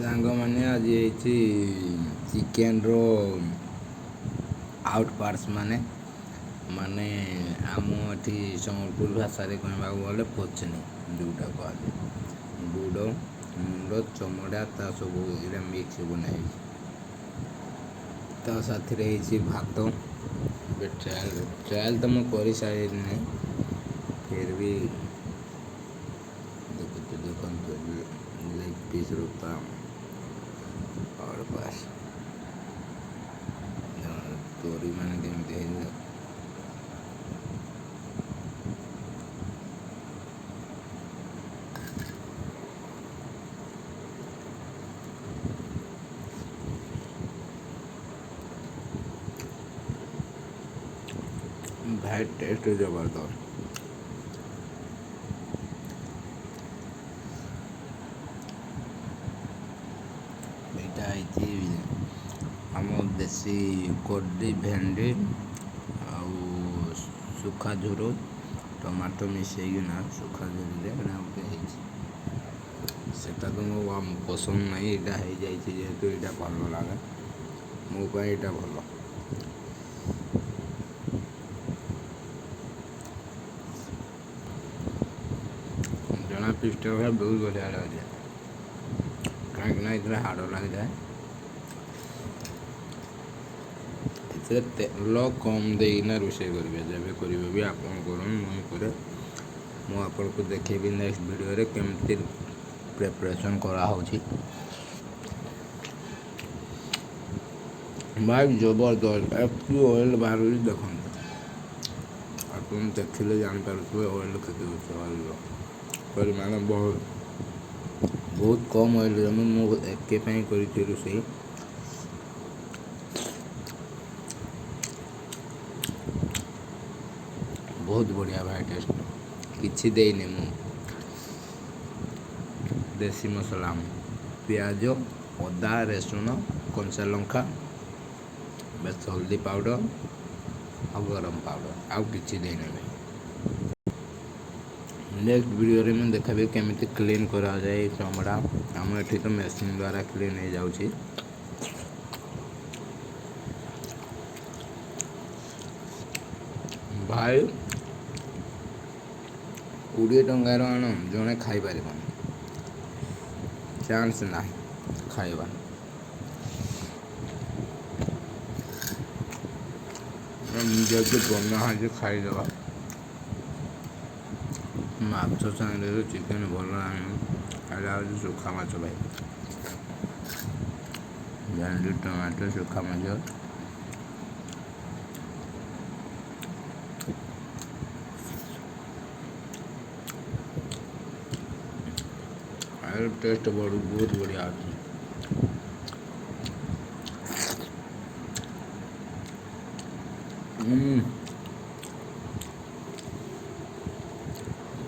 ସାଙ୍ଗମାନେ ଆଜି ହେଇଛି ଚିକେନ୍ର ଆଉଟ୍ ପାର୍ଟସ୍ ମାନେ ଆମ ଏଠି ସମ୍ବଲପୁର ଭାଷାରେ କହିବାକୁ ଗଲେ ପଛନି ଯେଉଁଟା କୁହାଯାଏ ଗୋଡ଼ ମୁଣ୍ଡ ଚମଡ଼ା ତା ସବୁ ଏଇଟା ମିକ୍ସ ବନା ହେଇଛି। ତା ସାଥିରେ ହେଇଛି ଭାତ। ଏବେ ଟ୍ରାଏଲ୍ ତ ମୁଁ କରିସାରିନି ଫିର୍ ବି ଦେଖନ୍ତୁ ଲେଗ୍ ପିସ୍ ରୂପା और बस तोरी मैंने केमती है भाई टेस्ट जबरदस्त। ଏଇଟା ହେଇଛି ଆମ ଦେଶୀ କୋଡ଼ି ଭେଣ୍ଡି ଆଉ ଶୁଖା ଝୁର ଟମାଟୋ ମିଶେଇକିନା ଶୁଖା ଝୁରିରେ ଏଇଟା ଗୋଟେ ହେଇଛି। ସେଟା ତ ମୋ ପସନ୍ଦ ନାହିଁ, ଏଇଟା ହେଇଯାଇଛି ଯେହେତୁ ଏଇଟା ଭଲ ଲାଗେ ମୋ ପାଇଁ, ଏଇଟା ଭଲ। ଜଣା ପିସ୍ଟା ବହୁତ ବଢ଼ିଆ ଲାଗେ କାହିଁକିନା ଏଥିରେ ହାଡ଼ ଲାଗିଥାଏ। ଏଥିରେ ତେଲ କମ୍ ଦେଇକିନା ରୋଷେଇ କରିବେ, ଯେବେ କରିବେ ବି ଆପଣ କରନ୍ତୁ ମୁଇଁ କରେ, ମୁଁ ଆପଣଙ୍କୁ ଦେଖେଇବି ନେକ୍ସଟ ଭିଡ଼ିଓରେ କେମିତି ପ୍ରିପାରେସନ୍ କରାହେଉଛି। ଭାଇ ଜବରଦସ୍ତ ଏତେ ଅଏଲ୍ ବାହାରୁଛି ଦେଖନ୍ତୁ, ଆପଣ ଦେଖିଲେ ଜାଣିପାରୁଥିବେ ଅଏଲ୍ କେତେ ଅଛି। ଅଏଲ୍ର ପରିମାଣ ବହୁତ କମ୍ ଅଏଲ୍ରେ ମୁଁ ଏକେ ପାଇଁ କରିଛି ରୋଷେଇ। ବହୁତ ବଢ଼ିଆ ଭାଇ ଟେଷ୍ଟ, କିଛି ଦେଇନି ମୁଁ। ଦେଶୀ ମସଲା ପିଆଜ ଅଦା ରସୁଣ କଞ୍ଚା ଲଙ୍କା ବେଶ ହଳଦୀ ପାଉଡ଼ର ଆଉ ଗରମ ପାଉଡ଼ର, ଆଉ କିଛି ଦେଇନେବି। ନେକ୍ସଟ ଭିଡ଼ିଓରେ ମୁଁ ଦେଖାଇବି କେମିତି କ୍ଲିନ୍ କରାଯାଏ ଚମଡ଼ା। ଆମ ଏଠି ତ ମେସିନ୍ ଦ୍ୱାରା କ୍ଲିନ୍ ହେଇଯାଉଛି। ଭାଇ 20 ଟଙ୍କାର ଆଣ ଜଣେ ଖାଇପାରିବନି, ଚାନ୍ସ ନାହିଁ ଖାଇବା। ଯଦି ବନା ହେଇଛି ଖାଇଦେବା। ମାଛ ସାଙ୍ଗରେ ଚିକେନ୍ ଭଲ ନାହିଁ, ଖାଇଲା ହେଉଛି ଶୁଖା ମାଛ। ଭାଇ ଭେଣ୍ଡି ଟମାଟୋ ଶୁଖା ମାଛ टेस्ट बहुत बढ़िया ଅଛି।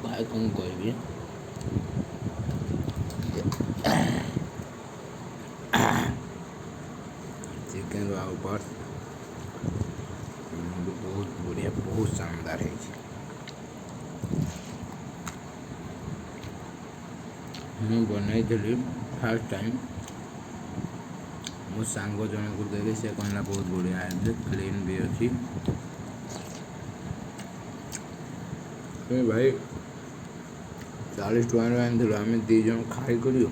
ଭାଇ କ'ଣ କହିବି, ଚିକେନ୍ର ଆଉ ପାର୍ଟ ବହୁତ ବଢ଼ିଆ, ବହୁତ ଶାନଦାର ହେଇଛି। ମୁଁ ବନେଇଥିଲି ଫାର୍ଷ୍ଟ ଟାଇମ୍, ମୋ ସାଙ୍ଗ ଜଣକୁ ଦେଲି, ସେ କହିଲା ବହୁତ ବଢ଼ିଆ ହେଇଛି, କ୍ଲିନ୍ ବି ଅଛି। ଭାଇ 40 ଟଙ୍କାରୁ ଆଣିଥିଲୁ, ଆମେ 2 ଜଣ ଖାଇକରି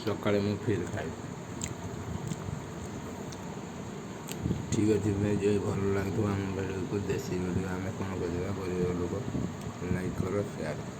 ସକାଳେ ମୁଁ ଫିର୍ ଖାଇବି। ଠିକ୍ ଅଛି ଭାଇ, ଯଦି ଭଲ ଲାଗୁଥିବ ଆମ ଭିଡ଼ିଓକୁ, ଦେଶୀ ଭିଡ଼ିଓ ଆମେ କ'ଣ କରିବା, ଗରିବ ଲୋକ, ଲାଇକ୍ କର, ସେୟାର।